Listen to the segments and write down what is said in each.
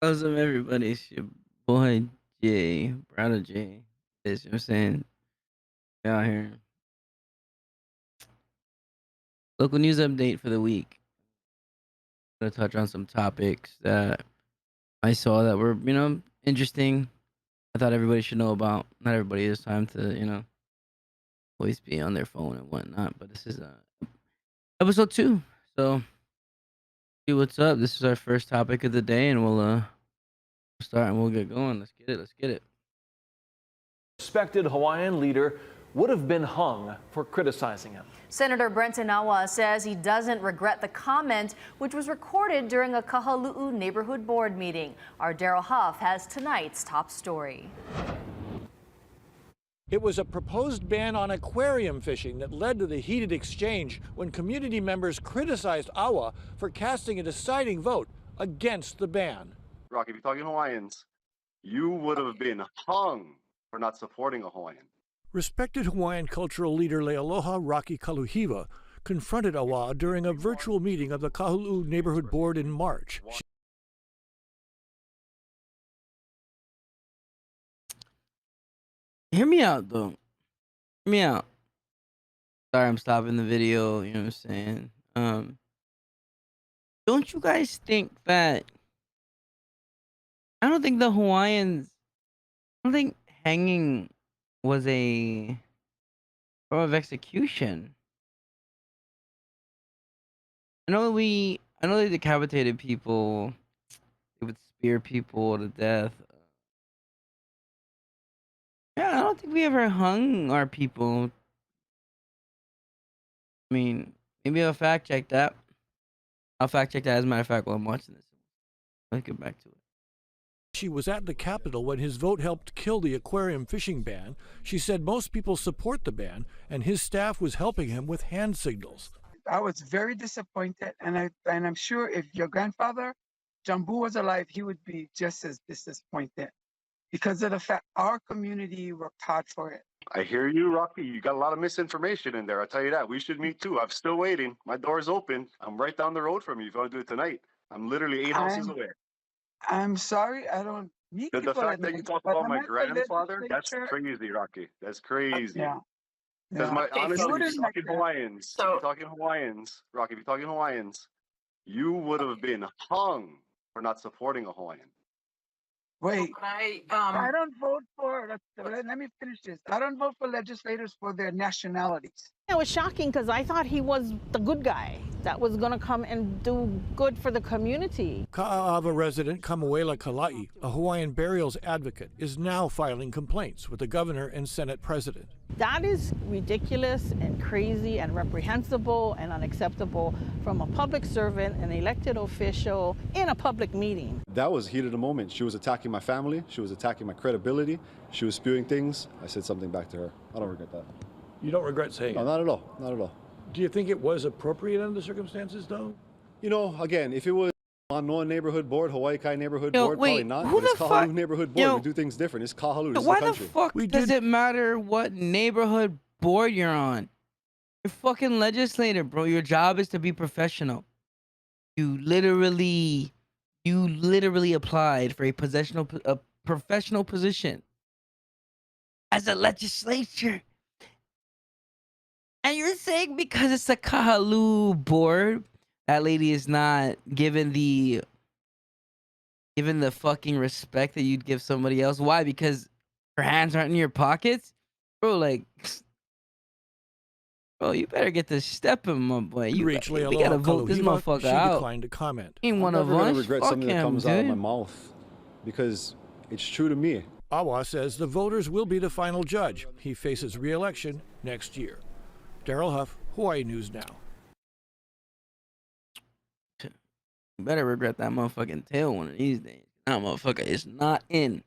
What's up, everybody? It's your boy Jay, brother Jay. You know what I'm saying? Out here. Local news update for the week. Gonna touch on some topics that I saw that were, interesting. I thought everybody should know about. Not everybody has time to, always be on their phone and whatnot. But this is episode 2. So, see what's up. This is our first topic of the day, and we'll start and we'll get going. Let's get it. Let's get it. Respected Hawaiian leader would have been hung for criticizing him. Senator Brenton Awa says he doesn't regret the comment, which was recorded during a Kahalu'u neighborhood board meeting. Our Daryl Huff has tonight's top story. It was a proposed ban on aquarium fishing that led to the heated exchange when community members criticized Awa for casting a deciding vote against the ban. Rocky, if you're talking Hawaiians, you would have been hung for not supporting a Hawaiian. Respected Hawaiian cultural leader Lealoha Rocky Kaluhiwa confronted Awa during a virtual meeting of the Kahalu'u neighborhood board in March. Hear me out, though. Hear me out. Sorry, I'm stopping the video. You know what I'm saying? Don't you guys think that? I don't think the Hawaiians. I don't think hanging was a form of execution. I know they decapitated people. They would spear people to death. Yeah, I don't think we ever hung our people. I mean, maybe I'll fact check that. I'll fact check that as a matter of fact while I'm watching this. Let's get back to it. She was at the Capitol when his vote helped kill the aquarium fishing ban. She said most people support the ban, and his staff was helping him with hand signals. I was very disappointed, and I'm sure if your grandfather, Jambu, was alive, he would be just as disappointed because of the fact our community worked hard for it. I hear you, Rocky. You got a lot of misinformation in there. I'll tell you that. We should meet too. I'm still waiting. My door's open. I'm right down the road from you if you want to do it tonight. I'm literally 8 houses away. I'm sorry, I don't meet The people fact that you talk about my grandfather, that's legislature. crazy, Rocky. That's crazy. Yeah. Because Yeah. honestly, You if wouldn't you're like talking that. Hawaiians, if you're talking Hawaiians, Rocky, if you're talking Hawaiians, you would have been hung for not supporting a Hawaiian. Wait, I don't vote for, let me finish this. I don't vote for legislators for their nationalities. It was shocking because I thought he was the good guy that was going to come and do good for the community. Ka'ava resident Kamuela Kalai, a Hawaiian burials advocate, is now filing complaints with the governor and Senate president. That is ridiculous and crazy and reprehensible and unacceptable from a public servant, an elected official, in a public meeting. That was heat of the moment. She was attacking my family. She was attacking my credibility. She was spewing things. I said something back to her. I don't regret that. You don't regret saying No, it? not at all. Not at all. Do you think it was appropriate under the circumstances, though? You know, again, if it was Manoa neighborhood board, Hawaii Kai neighborhood Yo, board, wait, probably not. who But it's the Kahalu fuck- neighborhood board. yo, We do things different. It's Kahalu. This is Why the the country. fuck does it matter what neighborhood board you're on? You're fucking legislator, bro. Your job is to be professional. You literally applied for a professional position as a legislature. And you're saying because it's a Kahalu board, that lady is not given the fucking respect that you'd give somebody else. Why? Because her hands aren't in your pockets? Bro, like, bro, you better get to stepping, my boy. We gotta vote this motherfucker she out. declined to comment. Ain't one I'm of never gonna us. regret Fuck something that him, comes out of my dude. mouth because it's true to me. Awa says the voters will be the final judge. He faces re-election next year. Daryl Huff, Hawaii News Now. You better regret that motherfucking tail one of these days. That motherfucker is not in.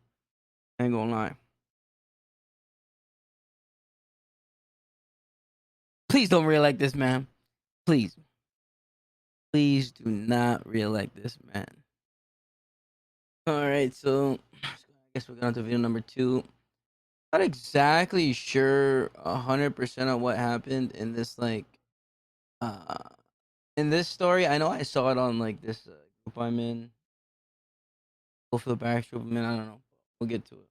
Ain't gonna lie. Please don't reelect this man. Please. Please do not reelect this man. Alright, so I guess we're going to video number 2. Not exactly sure 100% of what happened in this, like, in this story. I know I saw it on, like, this group I'm in. Go for the paratrooper, man. I don't know. We'll get to it.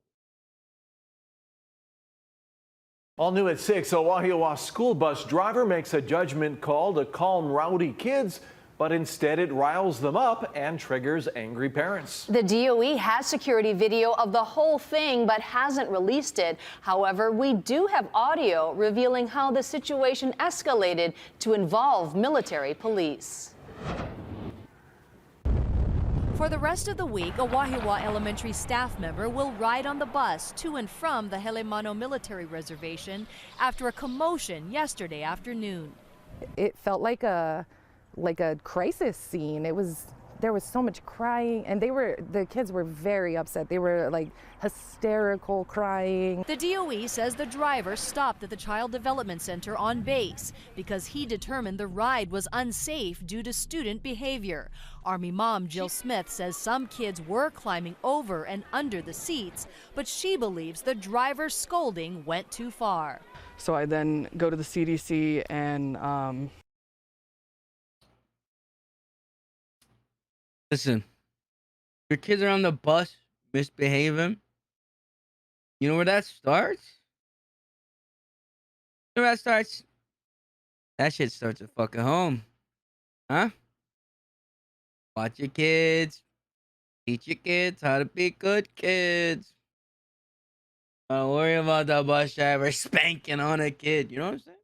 All new at 6, a Wahiawa school bus driver makes a judgment call to calm rowdy kids, but instead it riles them up and triggers angry parents. The DOE has security video of the whole thing, but hasn't released it. However, we do have audio revealing how the situation escalated to involve military police. For the rest of the week, a Wahiawa Elementary staff member will ride on the bus to and from the Helemano Military Reservation after a commotion yesterday afternoon. It felt like a crisis scene. There was so much crying, and the kids were very upset. They were like hysterical crying. The DOE says the driver stopped at the Child Development Center on base because he determined the ride was unsafe due to student behavior. Army mom Jill Smith says some kids were climbing over and under the seats, but she believes the driver's scolding went too far. So I then go to the CDC and Listen, your kids are on the bus misbehaving. You know where that starts? You know where that starts? That shit starts at fucking home. Huh? Watch your kids. Teach your kids how to be good kids. Don't worry about the bus driver spanking on a kid. You know what I'm saying?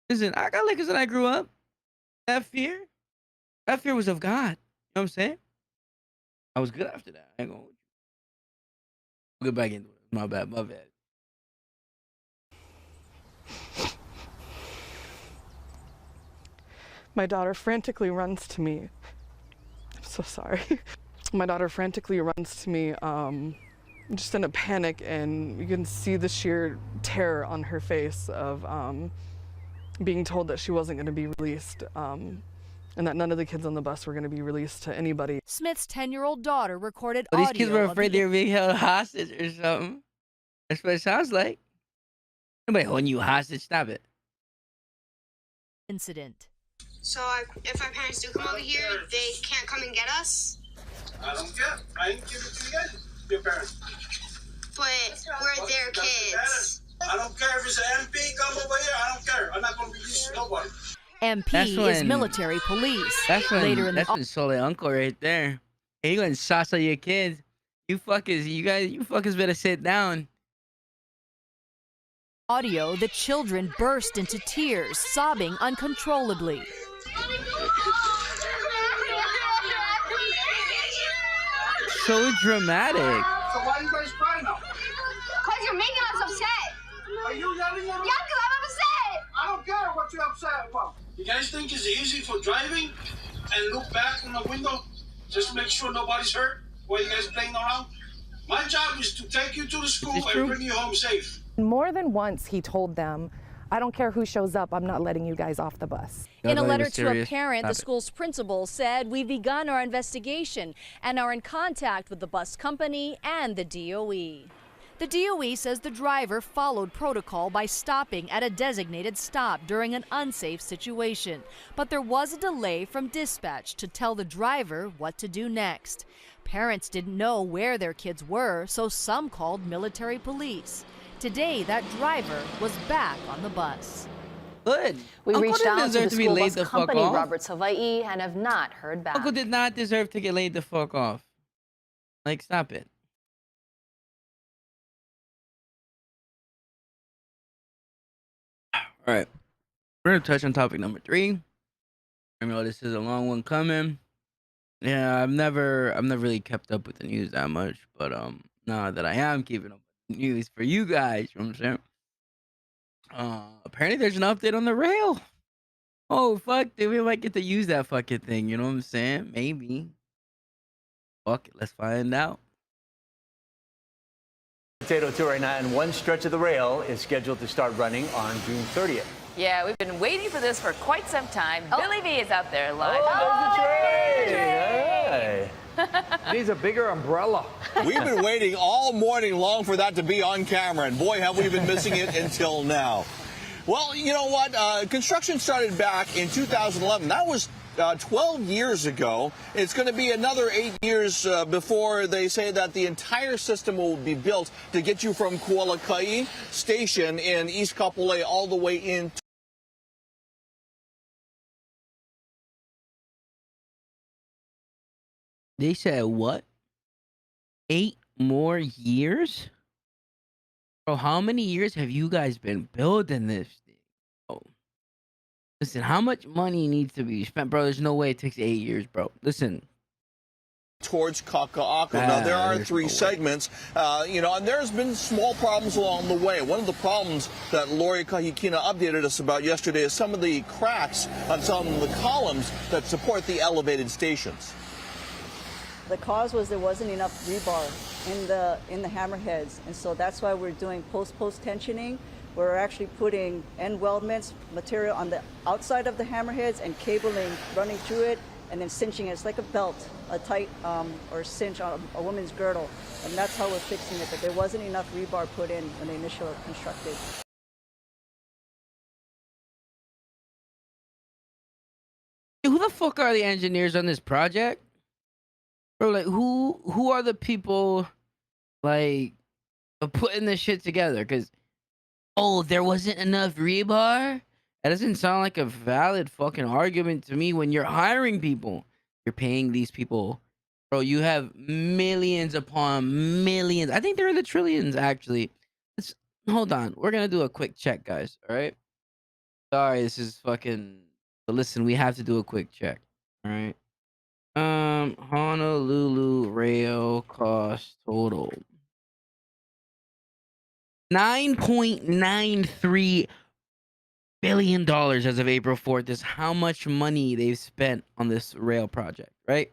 Listen, I got lickers when I grew up. That fear was of God. You know what I'm saying? I was good after that. I ain't gonna. We'll get back into it. My bad. my daughter frantically runs to me. I'm so sorry. My daughter frantically runs to me, just in a panic, and you can see the sheer terror on her face of being told that she wasn't going to be released. And that none of the kids on the bus were going to be released to anybody. Smith's 10-year-old daughter recorded Well, audio. these kids were afraid they were being held hostage or something. That's what it sounds like. Nobody holding you hostage. Stop it. Incident. So if our parents do come over here, they can't come and get us? I don't care. I ain't give it to you guys, your parents. But we're their kids. I don't care if it's an MP come over here. I don't care. I'm not going to release nobody. MP is military police. That's when, Later in that's the when Sole Uncle right there. Hey, you going to sauce on your kids. You fuckers better sit down. audio, the children burst into tears, sobbing uncontrollably. So dramatic. So why are you guys crying now? Because you're making us upset. Are you yelling at me? Yeah, because I'm upset. I don't care what you're upset about. You guys think it's easy for driving and look back in the window just to make sure nobody's hurt while you guys playing around? My job is to take you to the school and bring you home safe. More than once he told them, I don't care who shows up, I'm not letting you guys off the bus. In a letter to a parent, the school's principal said, "We've begun our investigation and are in contact with the bus company and the DOE." The DOE says the driver followed protocol by stopping at a designated stop during an unsafe situation. But there was a delay from dispatch to tell the driver what to do next. Parents didn't know where their kids were, so some called military police. Today, that driver was back on the bus. Good. We Uncle reached didn't out to deserve the to be school laid bus the fuck company, off. Roberts Hawaii, and have not heard back. Uncle did not deserve to get laid the fuck off. Like, stop it. All right, we're gonna touch on topic number 3. I know this is a long one coming. Yeah, I've never really kept up with the news that much, but now that I am keeping up with the news for you guys, you know what I'm saying? Apparently there's an update on the rail. Oh fuck, dude, we might get to use that fucking thing. You know what I'm saying? Maybe. Fuck it, let's find out. Potato 2 right now, and one stretch of the rail is scheduled to start running on June 30th. Yeah, we've been waiting for this for quite some time. Billy V is out there live. Hey. Needs a bigger umbrella. We've been waiting all morning long for that to be on camera, and boy, have we been missing it until now. Well, you know what? Construction started back in 2011. That was 12 years ago. It's going to be another 8 years before they say that the entire system will be built to get you from Kualakai Station in East Kapolei all the way in. They said what? 8 more years? Bro, how many years have you guys been building this thing? Oh. Listen, how much money needs to be spent, bro? There's no way it takes 8 years, bro. Listen. Towards Kaka'ako. Now, there are 3 segments, and there's been small problems along the way. One of the problems that Lori Kahikina updated us about yesterday is some of the cracks on some of the columns that support the elevated stations. The cause was there wasn't enough rebar in the hammerheads, and so that's why we're doing post tensioning. We're actually putting end weldments material on the outside of the hammerheads and cabling running through it, and then cinching it. It's like a belt, a tight or cinch on a woman's girdle, and that's how we're fixing it. But there wasn't enough rebar put in when they initially constructed. Who the fuck are the engineers on this project? Bro, like who are the people like putting this shit together? Because there wasn't enough rebar. That doesn't sound like a valid fucking argument to me. When you're hiring people, you're paying these people, bro. You have millions upon millions. I think they're in the trillions, actually. Hold on, we're gonna do a quick check, guys. All right. Sorry, this is fucking. But listen, we have to do a quick check. All right. Honolulu rail cost total $9.93 billion as of April 4th is how much money they've spent on this rail project, right?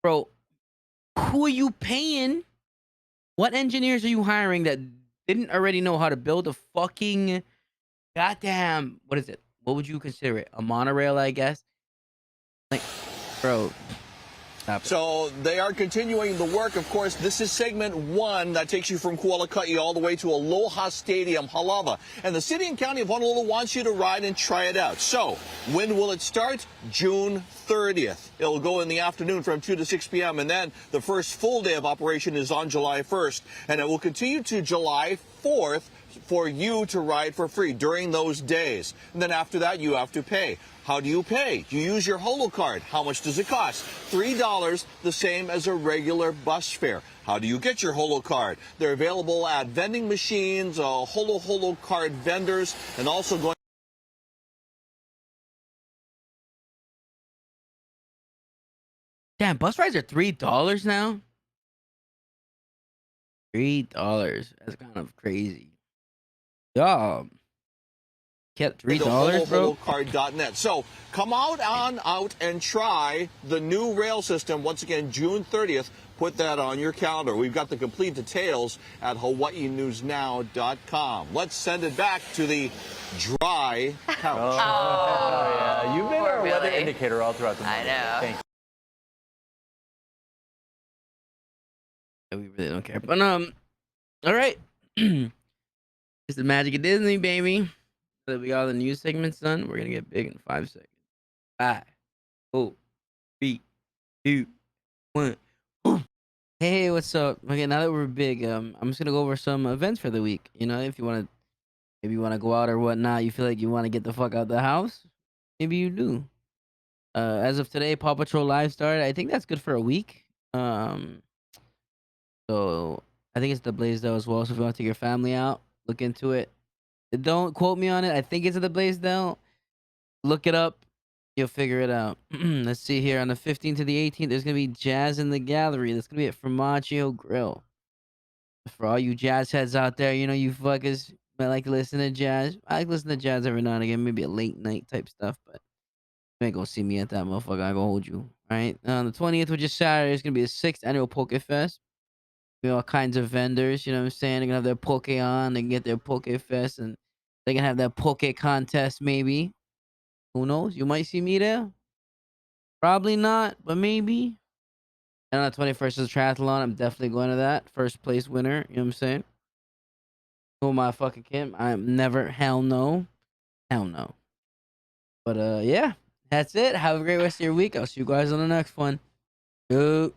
Bro, who are you paying? What engineers are you hiring that didn't already know how to build a fucking goddamn, what is it? What would you consider it? A monorail, I guess? Like, bro. So they are continuing the work. Of course, this is segment 1 that takes you from Kualakai all the way to Aloha Stadium, Halawa. And the city and county of Honolulu wants you to ride and try it out. So when will it start? June 30th. It'll go in the afternoon from 2 to 6 p.m. And then the first full day of operation is on July 1st. And it will continue to July 4th for you to ride for free during those days. And then after that, you have to pay. How do you pay? You use your Holo card. How much does it cost? $3, the same as a regular bus fare. How do you get your Holo card? They're available at vending machines, Holo card vendors, and also going. Damn, bus rides are $3 now? $3. That's kind of crazy. Y'all kept $3, bro. HoloCard.net. So come out and try the new rail system once again, June 30th. Put that on your calendar. We've got the complete details at HawaiiNewsNow.com. Let's send it back to the dry couch. Oh, yeah. You've been our weather indicator all throughout the morning. I know. Thank you. We really don't care. But all right. It's the magic of Disney, baby. So that we got all the news segments done. We're gonna get big in 5 seconds. 5, 4, 3, 2, 1. Hey, what's up? Okay, now that we're big, I'm just gonna go over some events for the week. You know, if you wanna go out or whatnot, you feel like you wanna get the fuck out the house, maybe you do. As of today, Paw Patrol Live started. I think that's good for a week. So I think it's the Blaisdell as well. So if you want to take your family out, look into it. Don't quote me on it. I think it's at the Blaisdell. Look it up. You'll figure it out. Let's see here. On the 15th to the 18th, there's going to be Jazz in the Gallery. That's going to be at Formaggio Grill. For all you jazz heads out there, you know, you fuckers might like to listen to jazz. I like to listen to jazz every now and again. Maybe a late night type stuff, but you ain't going to see me at that motherfucker. I'm going to hold you. All right. On the 20th, which is Saturday, it's going to be the 6th annual Poke Fest. You know, all kinds of vendors, you know what I'm saying? They're going to have their Poke on. They can get their Poke Fest, and they're going to have that Poke contest, maybe. Who knows? You might see me there. Probably not, but maybe. And on the 21st is a triathlon. I'm definitely going to that. First place winner. You know what I'm saying? Who am I fucking Kim? I'm never. Hell no. Hell no. But, yeah. That's it. Have a great rest of your week. I'll see you guys on the next one. Yo.